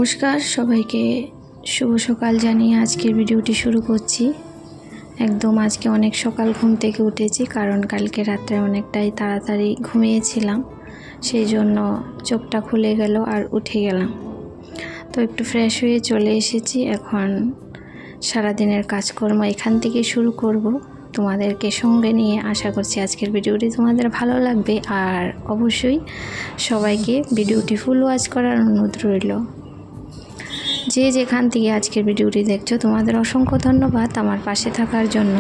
নমস্কার সবাইকে শুভ সকাল জানিয়ে আজকের ভিডিওটি শুরু করছি। একদম আজকে অনেক সকাল ঘুম থেকে উঠেছি, কারণ কালকে রাত্রে অনেকটাই তাড়াতাড়ি ঘুমিয়েছিলাম, সেই জন্য চোখটা খুলে গেল আর উঠে গেলাম। তো একটু ফ্রেশ হয়ে চলে এসেছি। এখন সারাদিনের কাজকর্ম এখান থেকে শুরু করব, তোমাদেরকে সঙ্গে নিয়ে। আশা করছি আজকের ভিডিওটি তোমাদের ভালো লাগবে, আর অবশ্যই সবাইকে ভিডিওটি ফুল ওয়াচ করার অনুরোধ রইল। যে যেখান থেকে আজকের ভিডিওটি দেখছো তোমাদের অসংখ্য ধন্যবাদ আমার পাশে থাকার জন্য।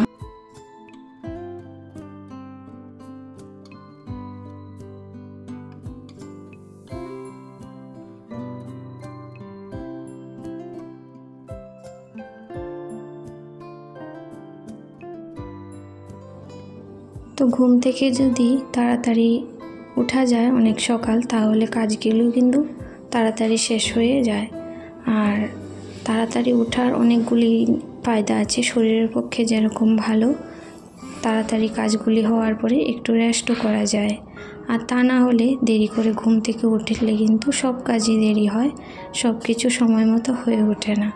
তো ঘুম থেকে যদি তাড়াতাড়ি ওঠা যায় অনেক সকাল, তাহলে কাজগুলো কিন্তু তাড়াতাড়ি শেষ হয়ে যায়। আর তাড়াতাড়ি ওঠার অনেকগুলি ফায়দা আছে শরীরের পক্ষে, যেরকম ভালো তাড়াতাড়ি কাজগুলি হওয়ার পরে একটু রেস্টও করা যায়। আর তা না হলে দেরি করে ঘুম থেকে উঠলে কিন্তু সব কাজই দেরি হয়, সব কিছু সময় মতো হয়ে ওঠে না।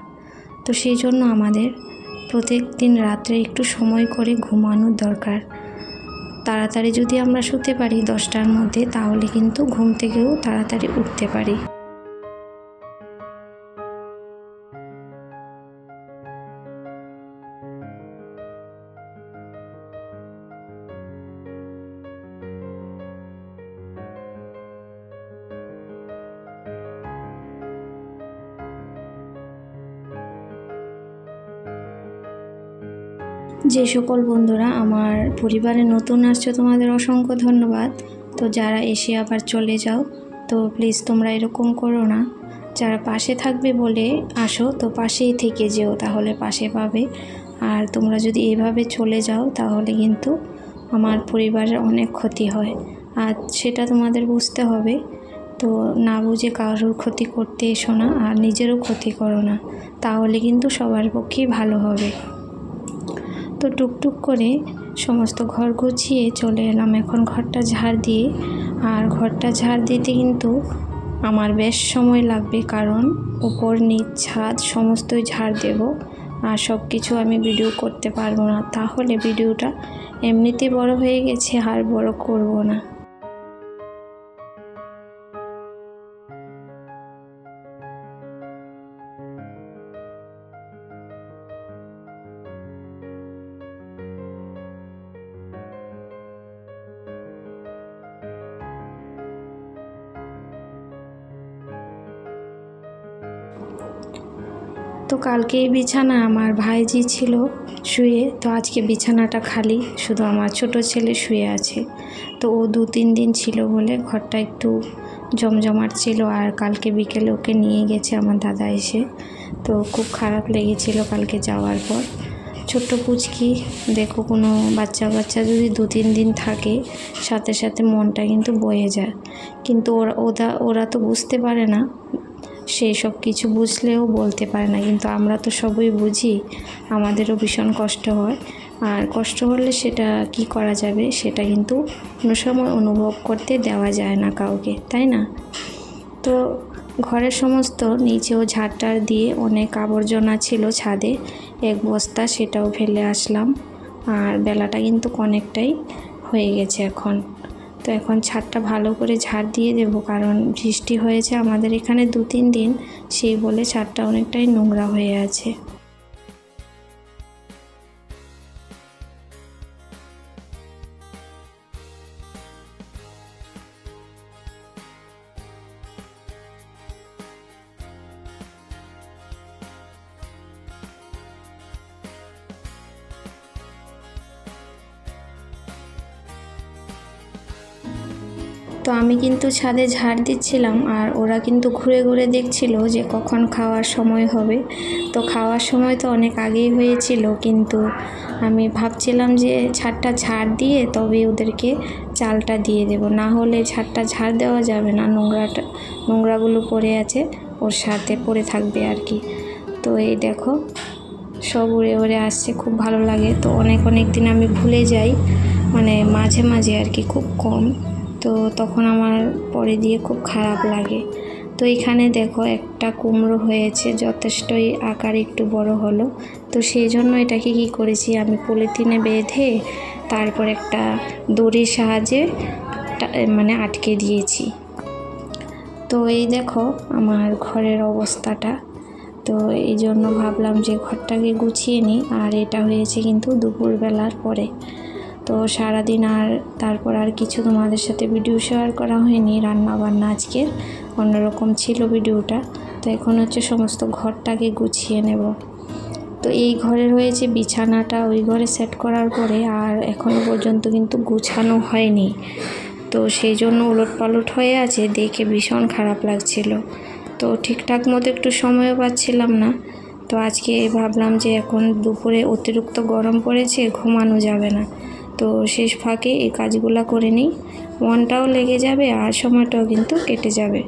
তো সেই জন্য আমাদের প্রত্যেক দিন রাত্রে একটু সময় করে ঘুমানোর দরকার। তাড়াতাড়ি যদি আমরা শুতে পারি 10টার মধ্যে, তাহলে কিন্তু ঘুম থেকেও তাড়াতাড়ি উঠতে পারি। যে সকল বন্ধুরা আমার পরিবারে নতুন আসছো তোমাদের অসংখ্য ধন্যবাদ। তো যারা এসে আবার চলে যাও, তো প্লিজ তোমরা এরকম করো না। যারা পাশে থাকবে বলে আসো, তো পাশেই থেকে যেও, তাহলে পাশে পাবে। আর তোমরা যদি এভাবে চলে যাও তাহলে কিন্তু আমার পরিবারের অনেক ক্ষতি হয়, আর সেটা তোমাদের বুঝতে হবে। তো না বুঝে কারোর ক্ষতি করতে এসো না, আর নিজেরও ক্ষতি করো না, তাহলে কিন্তু সবার পক্ষেই ভালো হবে। তো টুকটুক করে সমস্ত ঘর গুছিয়ে চলে এলাম এখন ঘরটা ঝাড় দিয়ে। আর ঘরটা ঝাড় দিতে কিন্তু আমার বেশ সময় লাগবে, কারণ উপর নিচ ছাদ সমস্তই ঝাড় দেব, আর সব কিছু আমি ভিডিও করতে পারবো না। তাহলে ভিডিওটা এমনিতেই বড় হয়ে গেছে, আর বড় করব না। তো কালকে এই বিছানা আমার ভাইজি ছিল শুয়ে, তো আজকে বিছানাটা খালি, শুধু আমার ছোট ছেলে শুয়ে আছে। তো ও 2-3 দিন ছিল বলে ঘরটা একটু জমজমাট ছিল। আর কালকে বিকেলে ওকে নিয়ে গেছে আমার দাদা এসে, তো খুব খারাপ লেগেছিল কালকে যাওয়ার পর। ছোট্ট পুচকি, দেখো কোনো বাচ্চা যদি 2-3 দিন থাকে, সাথে সাথে মনটা কিন্তু বয়ে যায়। কিন্তু ওরা তো বুঝতে পারে না, সেই সব কিছু বুঝলেও বলতে পারে না, কিন্তু আমরা তো সবই বুঝি, আমাদেরও ভীষণ কষ্ট হয়। আর কষ্ট হলে সেটা কি করা যাবে, সেটা কিন্তু কোনো সময় অনুভব করতে দেওয়া যায় না কাউকে, তাই না? তো ঘরের সমস্ত নিচেও ঝাড়টার দিয়ে অনেক আবর্জনা ছিল ছাদে, 1 বস্তা, সেটাও ফেলে আসলাম। আর বেলাটা কিন্তু অনেকটাই হয়ে গেছে এখন। তো এখন ছাদটা ভালো করে ঝাড় দিয়ে দেব, কারণ বৃষ্টি হয়েছে আমাদের এখানে 2-3 দিন, সেই বলে ছাদটা অনেকটাই নোংরা হয়ে আছে। তো আমি কিন্তু ছাদে ঝাড় দিচ্ছিলাম, আর ওরা কিন্তু ঘুরে ঘুরে দেখছিল যে কখন খাওয়ার সময় হবে। তো খাওয়ার সময় তো অনেক আগেই হয়েছিল, কিন্তু আমি ভাবছিলাম যে ছাদটা ঝাড় দিয়ে তবে ওদেরকে চালটা দিয়ে দেব, না হলে ছাদটা ঝাড় দেওয়া যাবে না, নোংরাগুলো পড়ে আছে, ওর সাথে পড়ে থাকবে আর কি। তো এই দেখো সব উড়ে উড়ে আসছে, খুব ভালো লাগে। তো অনেক দিন আমি ভুলে যাই, মানে মাঝে মাঝে আর কি, খুব কম। তো তখন আমার পরে দিয়ে খুব খারাপ লাগে। তো এখানে দেখো একটা কুমড়ো হয়েছে, যথেষ্টই আকার একটু বড় হলো। তো সেই জন্য এটাকে কি করেছি আমি পলিথিনে বেঁধে তারপর একটা দড়ির সাহায্যে মানে আটকে দিয়েছি। তো এই দেখো আমার ঘরের অবস্থাটা। তো এই জন্য ভাবলাম যে ঘরটাকে গুছিয়ে নিই। আর এটা হয়েছে কিন্তু দুপুরবেলার পরে। তো সারাদিন আর তারপর আর কিছু তোমাদের সাথে ভিডিও শেয়ার করা হয়নি। রান্না বান্না আজকের অন্যরকম ছিল ভিডিওটা। তো এখন হচ্ছে সমস্ত ঘরটাকে গুছিয়ে নেব। তো এই ঘরের হয়েছে বিছানাটা ওই ঘরে সেট করার পরে আর এখনও পর্যন্ত কিন্তু গুছানো হয়নি। তো সেই জন্য উলটপালট হয়ে আছে, দেখে ভীষণ খারাপ লাগছিল। তো ঠিকঠাক মতো একটু সময়ও পাচ্ছিলাম না। তো আজকে ভাবলাম যে এখন দুপুরে অতিরিক্ত গরম পড়েছে, ঘুমানো যাবে না। তো শেষ ফাঁকে এই কাজগুলো করে নিই, মনটাও লেগে যাবে আর সময়টাও কিন্তু কেটে যাবে।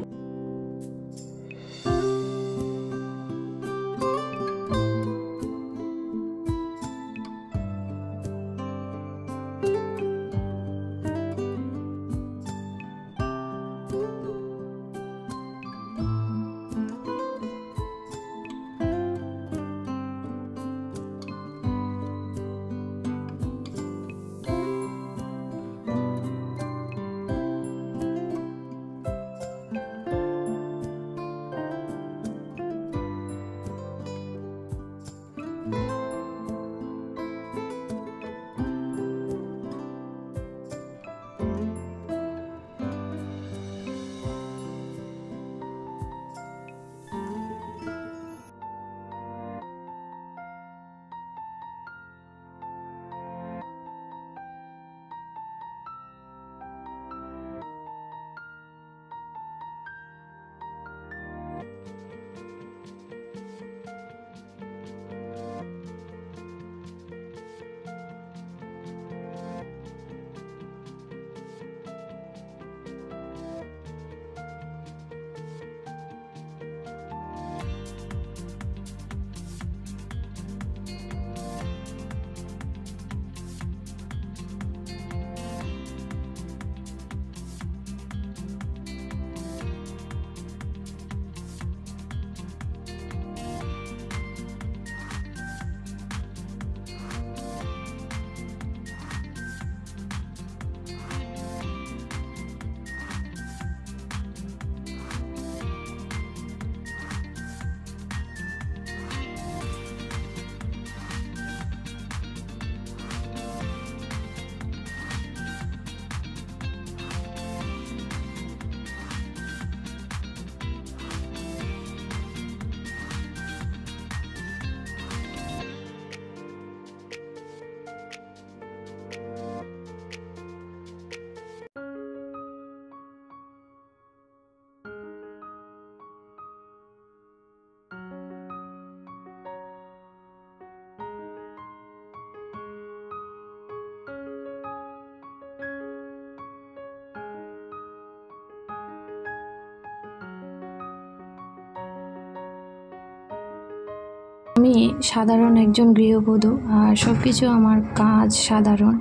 আমি সাধারণ একজন গৃহবধূ আর সব কিছু আমার কাজ সাধারণ।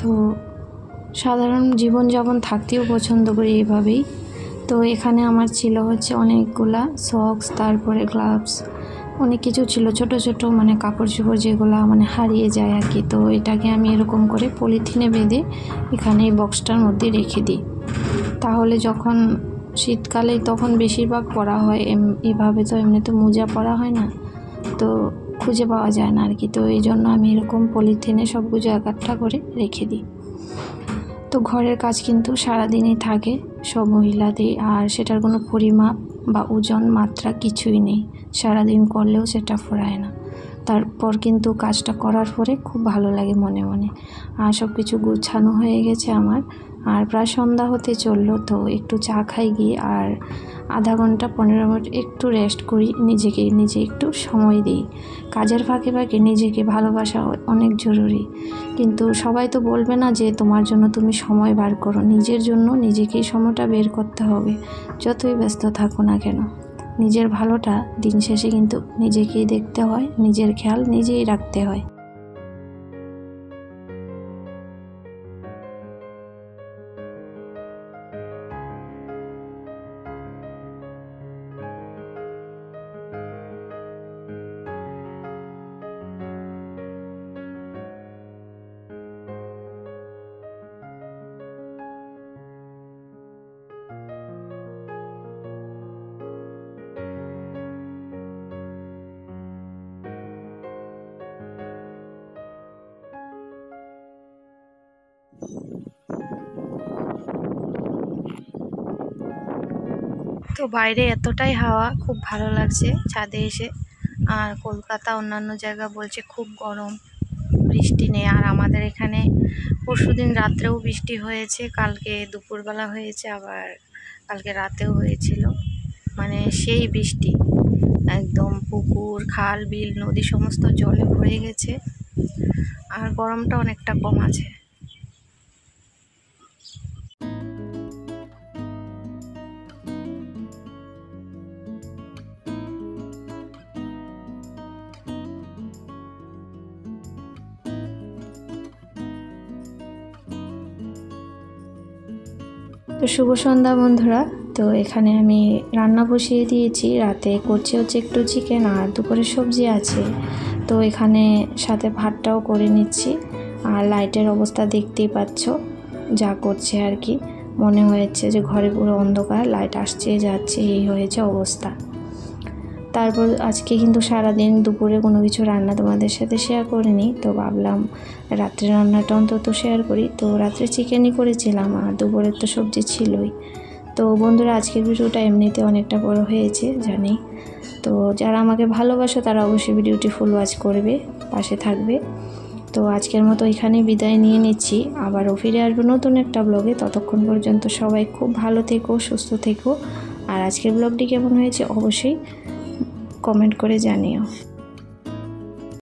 তো সাধারণ জীবনযাপন থাকতেও পছন্দ করি এইভাবেই। তো এখানে আমার ছিল হচ্ছে অনেকগুলা সক্স, তারপরে গ্লাভস, অনেক কিছু ছিল ছোট ছোট মানে কাপড় চোপড় যেগুলো মানে হারিয়ে যায় আর কি। তো এটাকে আমি এরকম করে পলিথিনে বেঁধে এখানে এই বক্সটার মধ্যে রেখে দিই। তাহলে যখন শীতকালে তখন বেশিরভাগ পরা হয়, এভাবে তো এমনিতে মোজা পরা হয় না, তো খুঁজে পাওয়া যায় না আর কি। তো এই জন্য আমি এরকম পলিথিনে সবগুলো একট্টা করে রেখে দিই। তো ঘরের কাজ কিন্তু সারাদিনই থাকে সব মহিলাদের, আর সেটার কোনো পরিমাপ বা ওজন মাত্রা কিছুই নেই। সারাদিন করলেও সেটা ফুরায় না। তারপর কিন্তু কাজটা করার পরে খুব ভালো লাগে মনে মনে। আর সব কিছু গুছানো হয়ে গেছে আমার, আর প্রায় সন্ধ্যা হতে চললো। তো একটু চা খাই গিয়ে আর আধা ঘন্টা 15 মিনিট একটু রেস্ট করি, নিজে একটু সময় দিই। কাজের ফাঁকে ফাঁকে নিজেকে ভালোবাসা অনেক জরুরি। কিন্তু সবাই তো বলবে না যে তোমার জন্য তুমি সময় বার করো। নিজের জন্য নিজেকেই সময়টা বের করতে হবে, যতই ব্যস্ত থাকো না কেন। নিজের ভালোটা দিন শেষে কিন্তু নিজেকেই দেখতে হয়, নিজের খেয়াল নিজেই রাখতে হয়। তো বাইরে এতটাই হাওয়া, খুব ভালো লাগছে ছাদে এসে। আর কলকাতা অন্যান্য জায়গা বলছে খুব গরম, বৃষ্টি নেই। আর আমাদের এখানে পরশুদিন রাত্রেও বৃষ্টি হয়েছে, কালকে দুপুরবেলা হয়েছে, আবার কালকে রাতেও হয়েছিল। মানে সেই বৃষ্টি, একদম পুকুর, খাল, বিল, নদী সমস্ত জলে ভরে গেছে। আর গরমটা অনেকটা কম আছে। তো শুভ সন্ধ্যা বন্ধুরা। তো এখানে আমি রান্না বসিয়ে দিয়েছি, রাতে করছি হচ্ছে একটু চিকেন, আর দুপুরে সবজি আছে। তো এখানে সাথে ভাতটাও করে নিচ্ছি। আর লাইটের অবস্থা দেখতেই পাচ্ছ, যা করছে আর কি। মনে হয়েছে যে ঘরে পুরো অন্ধকার, লাইট আসছে যাচ্ছে, এই হয়েছে অবস্থা। তারপর আজকে কিন্তু সারাদিন দুপুরে কোনো কিছু রান্না তোমাদের সাথে শেয়ার করিনি, তো ভাবলাম রাত্রে রান্নাটা অন্তত শেয়ার করি। তো রাত্রে চিকেনই করেছিলাম, আর দুপুরের তো সবজি ছিলই। তো বন্ধুরা, আজকের ভিডিওটা এমনিতে অনেকটা বড় হয়েছে জানি। তো যারা আমাকে ভালোবাসো তারা অবশ্যই ভিডিওটি ফুল ওয়াচ করবে, পাশে থাকবে। তো আজকের মতো এখানেই বিদায় নিয়ে নিচ্ছি, আবারও ফিরে আসবো নতুন একটা ব্লগে। ততক্ষণ পর্যন্ত সবাই খুব ভালো থেকো, সুস্থ থেকো। আর আজকের ব্লগটি কেমন হয়েছে অবশ্যই কমেন্ট করে জানিও।